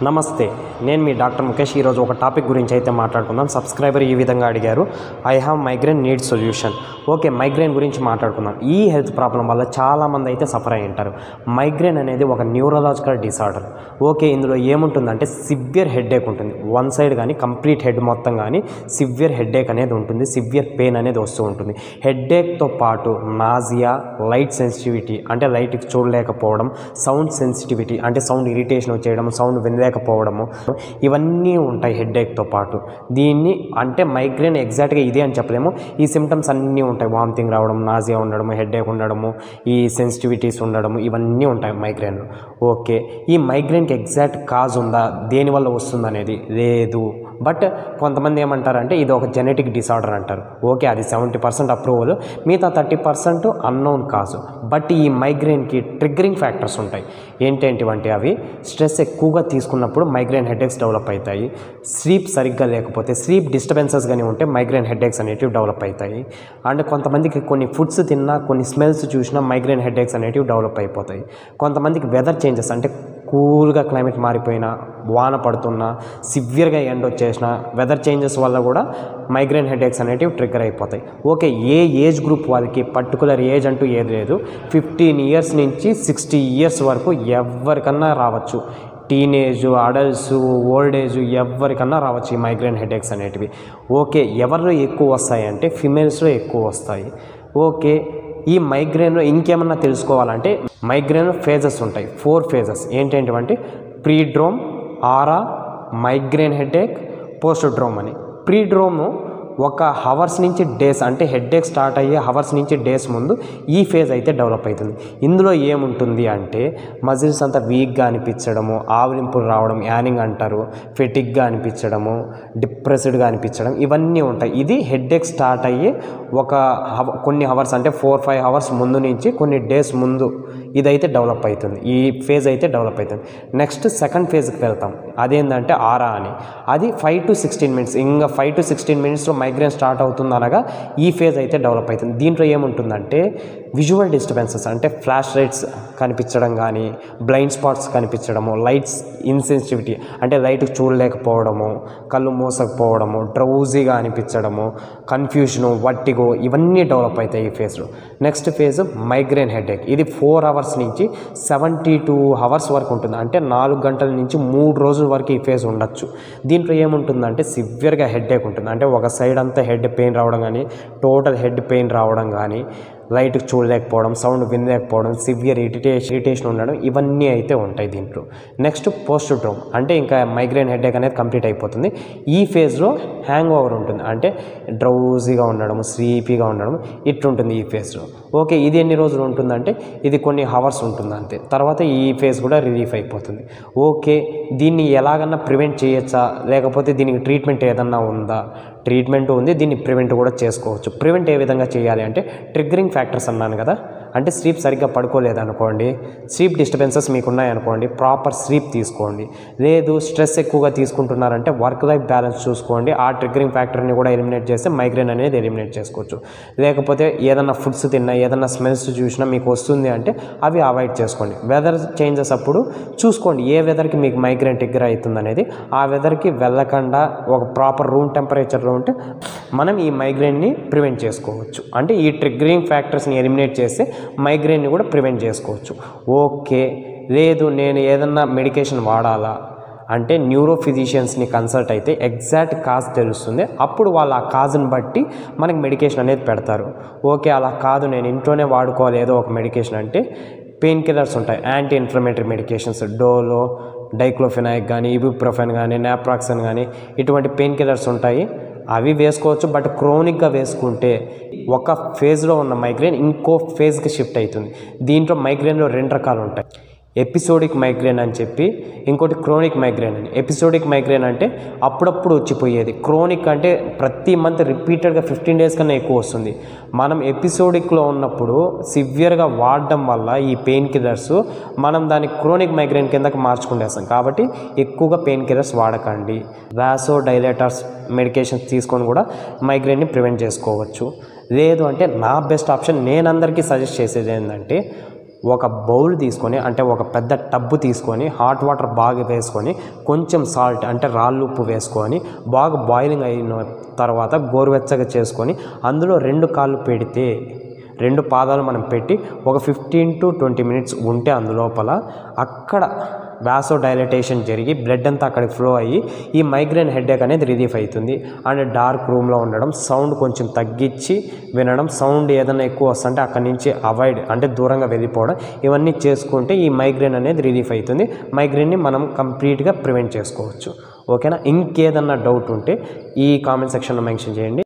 నమస్తే, నేను మీ డాక్టర్ ముఖేష్. ఈరోజు ఒక టాపిక్ గురించి అయితే మాట్లాడుకుందాం. సబ్స్క్రైబర్ ఈ విధంగా అడిగారు, I have migraine, need solution. Okay, migraine గురించి మాట్లాడుకుందాం. ఈ హెల్త్ ప్రాబ్లం వల్ల చాలామంది అయితే సఫర్ అయి ఉంటారు. మైగ్రేన్ అనేది ఒక న్యూరలాజికల్ డిసార్డర్. ఓకే, ఇందులో ఏముంటుందంటే సివియర్ హెడేక్ ఉంటుంది. వన్ సైడ్ కానీ కంప్లీట్ హెడ్ మొత్తం కానీ సివియర్ హెడేక్ అనేది ఉంటుంది. సివియర్ పెయిన్ అనేది వస్తూ ఉంటుంది. హెడేక్తో పాటు నాజియా, లైట్ సెన్సిటివిటీ అంటే లైట్కి చూడలేకపోవడం, సౌండ్ సెన్సిటివిటీ అంటే సౌండ్ ఇరిటేషన్ వచ్చేయడం, సౌండ్ వినలేకపోవడము, ఇవన్నీ ఉంటాయి హెడేక్తో పాటు. దీన్ని అంటే మైగ్రేన్ ఎగ్జాక్ట్గా ఇదే అని చెప్పలేము. ఈ సిమ్టమ్స్ అన్నీ ఉంటాయి. వామిటింగ్ రావడం, నాజియా ఉండడము, హెడేక్ ఉండడము, ఈ సెన్సిటివిటీస్ ఉండడము, ఇవన్నీ ఉంటాయి మైగ్రేన్. ఓకే, ఈ మైగ్రేన్కి ఎగ్జాక్ట్ కాజ్ ఉందా, దేనివల్ల వస్తుంది అనేది లేదు. బట్ కొంతమంది ఏమంటారంటే ఇది ఒక జెనెటిక్ డిసార్డర్ అంటారు. ఓకే, అది 70% అప్రూవల్, మిగతా 30% అన్నోన్ కాజు. బట్ ఈ మైగ్రేన్కి ట్రిగ్గరింగ్ ఫ్యాక్టర్స్ ఉంటాయి. ఏంటంటే అవి స్ట్రెస్ ఎక్కువగా తీసుకున్నప్పుడు మైగ్రేన్ హెడేక్స్ డెవలప్ అవుతాయి. స్లీప్ సరిగ్గా లేకపోతే, స్లీప్ డిస్టర్బెన్సెస్ కానీ ఉంటే మైగ్రేన్ హెడేక్స్ అనేటివి డెవలప్ అవుతాయి. అండ్ కొంతమందికి కొన్ని ఫుడ్స్ తిన్నా, కొన్ని స్మెల్స్ చూసినా మైగ్రేన్ హెడేక్స్ అనేటివి డెవలప్ అయిపోతాయి. కొంతమందికి వెదర్ చేంజెస్ అంటే కూల్గా క్లైమేట్ మారిపోయినా, వాన పడుతున్నా, సివియర్గా ఎండ్ వచ్చేసిన వెదర్ చేంజెస్ వల్ల కూడా మైగ్రేన్ హెడేక్స్ అనేటివి ట్రిగ్గర్ అయిపోతాయి. ఓకే, ఏ ఏజ్ గ్రూప్ వాళ్ళకి పర్టికులర్ ఏజ్ అంటూ ఏది లేదు. 15 ఇయర్స్ నుంచి 60 ఇయర్స్ వరకు ఎవరికన్నా రావచ్చు. టీనేజ్, అడల్ట్స్, ఓల్డ్ ఏజ్ ఎవరికన్నా రావచ్చు ఈ మైగ్రేన్ హెడేక్స్ అనేటివి. ఓకే, ఎవరిలో ఎక్కువ వస్తాయి అంటే ఫిమేల్స్లో ఎక్కువ వస్తాయి. ఓకే, ఈ మైగ్రేన్లో ఇంకేమన్నా తెలుసుకోవాలంటే మైగ్రేన్ ఫేజెస్ ఉంటాయి. 4 ఫేజెస్ ఏంటంటే ప్రీడ్రోమ్, ఆరా, మైగ్రేన్ హెడేక్, పోస్ట్ డ్రోమ్ అని. ప్రీడ్రోమ్ ఒక హవర్స్ నుంచి డేస్ అంటే హెడేక్ స్టార్ట్ అయ్యే హవర్స్ నుంచి డేస్ ముందు ఈ ఫేజ్ అయితే డెవలప్ అవుతుంది. ఇందులో ఏముంటుంది అంటే మజిల్స్ అంతా వీక్గా అనిపించడము, ఆవలింపులు రావడం, యానింగ్ అంటారు, ఫెటిక్గా అనిపించడము, డిప్రెస్డ్గా అనిపించడం, ఇవన్నీ ఉంటాయి. ఇది హెడేక్ స్టార్ట్ అయ్యి ఒక కొన్ని హవర్స్ అంటే 4-5 అవర్స్ ముందు నుంచి కొన్ని డేస్ ముందు ఇదైతే డెవలప్ అవుతుంది. ఈ ఫేజ్ అయితే డెవలప్ అవుతుంది. నెక్స్ట్ సెకండ్ ఫేజ్కి వెళ్తాం. అదేంటంటే ఆరా అని. అది 5 to 16 మినిట్స్. ఇంకా 5 to 16 మినిట్స్లో మైగ్రేన్ స్టార్ట్ అవుతుంది అనగా ఈ ఫేజ్ అయితే డెవలప్ అవుతుంది. దీంట్లో ఏముంటుందంటే విజువల్ డిస్టర్బెన్సెస్ అంటే ఫ్లాష్ లైట్స్ కనిపించడం కానీ, బ్లైండ్ స్పాట్స్ కనిపించడము, లైట్స్ ఇన్సెన్సిటివిటీ అంటే లైట్కి చూడలేకపోవడము, కళ్ళు మూసకపోవడము, డ్రౌజీగా అనిపించడము, కన్ఫ్యూజను, వర్టిగో, ఇవన్నీ డెవలప్ అవుతాయి ఈ ఫేజ్లో. Next phase migraine headache. ఇది 4 అవర్స్ నుంచి 72 అవర్స్ వరకు ఉంటుంది. అంటే 4 గంటల నుంచి 3 రోజుల వరకు ఈ ఫేజ్ ఉండొచ్చు. దీంట్లో ఏముంటుందంటే సివియర్గా హెడేక్ ఉంటుంది. అంటే ఒక సైడ్ అంతా హెడ్ పెయిన్ రావడం కానీ, టోటల్ హెడ్ పెయిన్ రావడం కానీ, లైట్కి చూడలేకపోవడం, సౌండ్ వినలేకపోవడం, సివియర్ ఇరిటేషన్ ఉండడం, ఇవన్నీ అయితే ఉంటాయి దీంట్లో. నెక్స్ట్ పోస్ట్ డ్రోమ్ అంటే ఇంకా మైగ్రేన్ హెడేక్ అనేది కంప్లీట్ అయిపోతుంది. ఈ ఫేజ్లో హ్యాంగ్ ఓవర్ ఉంటుంది. అంటే డ్రౌజీగా ఉండడం, స్లీపీగా ఉండడం, ఇట్లుంటుంది ఈ ఫేజ్లో. ఓకే, ఇది ఎన్ని రోజులు ఉంటుందంటే ఇది కొన్ని హవర్స్ ఉంటుంది అంతే. తర్వాత ఈ ఫేజ్ కూడా రిలీఫ్ అయిపోతుంది. ఓకే, దీన్ని ఎలాగన్నా ప్రివెంట్ చేయొచ్చా, లేకపోతే దీనికి ట్రీట్మెంట్ ఏదన్నా ఉందా? ట్రీట్మెంట్ ఉంది, దీన్ని ప్రివెంట్ కూడా చేసుకోవచ్చు. ప్రివెంట్ ఏ విధంగా చేయాలి అంటే ట్రిగ్గరింగ్ ఫ్యాక్టర్స్ అన్నాను కదా. అంటే స్లీప్ సరిగ్గా పడుకోలేదనుకోండి, స్లీప్ డిస్టర్బెన్సెస్ మీకు ఉన్నాయనుకోండి, ప్రాపర్ స్లీప్ తీసుకోండి. లేదు స్ట్రెస్ ఎక్కువగా తీసుకుంటున్నారంటే వర్క్ లైఫ్ బ్యాలెన్స్ చూసుకోండి. ఆ ట్రిగ్గరింగ్ ఫ్యాక్టర్ని కూడా ఎలిమినేట్ చేస్తే మైగ్రేన్ అనేది ఎలిమినేట్ చేసుకోవచ్చు. లేకపోతే ఏదన్నా ఫుడ్స్ తిన్నా, ఏదన్నా స్మెల్స్ చూసినా మీకు వస్తుంది అంటే అవి అవాయిడ్ చేసుకోండి. వెదర్ చేంజెస్ అప్పుడు చూసుకోండి ఏ వెదర్కి మీకు మైగ్రేన్ ట్రిగ్గర్ అవుతుంది అనేది. ఆ వెదర్కి వెళ్ళకుండా ఒక ప్రాపర్ రూమ్ టెంపరేచర్లో ఉంటే మనం ఈ మైగ్రేన్ని ప్రివెంట్ చేసుకోవచ్చు. అంటే ఈ ట్రిగ్గరింగ్ ఫ్యాక్టర్స్ని ఎలిమినేట్ చేస్తే మైగ్రేన్ని కూడా ప్రివెంట్ చేసుకోవచ్చు. ఓకే, లేదు నేను ఏదన్నా మెడికేషన్ వాడాలా అంటే న్యూరో ఫిజిషియన్స్ని కన్సల్ట్ అయితే ఎగ్జాక్ట్ కాజ్ తెలుస్తుంది. అప్పుడు వాళ్ళు ఆ కాజ్ని బట్టి మనకి మెడికేషన్ అనేది పెడతారు. ఓకే, అలా కాదు నేను ఇంట్లోనే వాడుకోవాలి ఏదో ఒక మెడికేషన్ అంటే పెయిన్ కిల్లర్స్ ఉంటాయి, anti inflammatory medications, Dolo, diclofenac కానీ, ఇబుప్రోఫెన్ కానీ, నాప్రాక్సన్ కానీ, ఇటువంటి పెయిన్ కిల్లర్స్ ఉంటాయి. అవి వేసుకోవచ్చు. బట్ క్రోనిక్గా వేసుకుంటే ఒక ఫేజ్లో ఉన్న మైగ్రేన్ ఇంకో ఫేజ్కి షిఫ్ట్ అవుతుంది. దీంట్లో మైగ్రేన్లో 2 రకాలు ఉంటాయి. ఎపిసోడిక్ మైగ్రేన్ అని చెప్పి, ఇంకోటి క్రోనిక్ మైగ్రేన్ అని. ఎపిసోడిక్ మైగ్రేన్ అంటే అప్పుడప్పుడు వచ్చిపోయేది. క్రోనిక్ అంటే ప్రతి మంత్ రిపీటెడ్గా 15 డేస్ కన్నా ఎక్కువ వస్తుంది. మనం ఎపిసోడిక్లో ఉన్నప్పుడు సివియర్గా వాడడం వల్ల ఈ పెయిన్ కిల్లర్స్ మనం దాన్ని క్రోనిక్ మైగ్రేన్ కిందకి మార్చుకుంటేస్తాం. కాబట్టి ఎక్కువగా పెయిన్ కిల్లర్స్ వాడకండి. వాసో డైలేటర్స్ మెడికేషన్స్ తీసుకొని కూడా మైగ్రేన్ని ప్రివెంట్ చేసుకోవచ్చు. లేదు అంటే నా బెస్ట్ ఆప్షన్ నేను అందరికీ సజెస్ట్ చేసేది ఏంటంటే ఒక బౌల్ తీసుకొని అంటే ఒక పెద్ద టబ్బు తీసుకొని హాట్ వాటర్ బాగా వేసుకొని కొంచెం సాల్ట్ అంటే రాళ్ళు ఉప్పు వేసుకొని బాగా బాయిలింగ్ అయిన తర్వాత గోరువెచ్చగా చేసుకొని అందులో 2 కాళ్ళు పెడితే 2 పాదాలు మనం పెట్టి ఒక 15 to 20 minutes ఉంటే అందులోపల అక్కడ వాసో డైలటేషన్ జరిగి బ్లడ్ అంతా అక్కడికి ఫ్లో అయ్యి ఈ మైగ్రేన్ హెడేక్ అనేది రిలీఫ్ అవుతుంది. అండ్ డార్క్ రూమ్లో ఉండడం, సౌండ్ కొంచెం తగ్గించి వినడం, సౌండ్ ఏదైనా ఎక్కువ వస్తుంటే అక్కడి నుంచి అవాయిడ్ అంటే దూరంగా వెళ్ళిపోవడం, ఇవన్నీ చేసుకుంటే ఈ మైగ్రేన్ అనేది రిలీఫ్ అవుతుంది. మైగ్రేన్ని మనం కంప్లీట్గా ప్రివెంట్ చేసుకోవచ్చు. ఓకేనా? ఇంకేదన్నా డౌట్ ఉంటే ఈ కామెంట్ సెక్షన్లో మెన్షన్ చేయండి.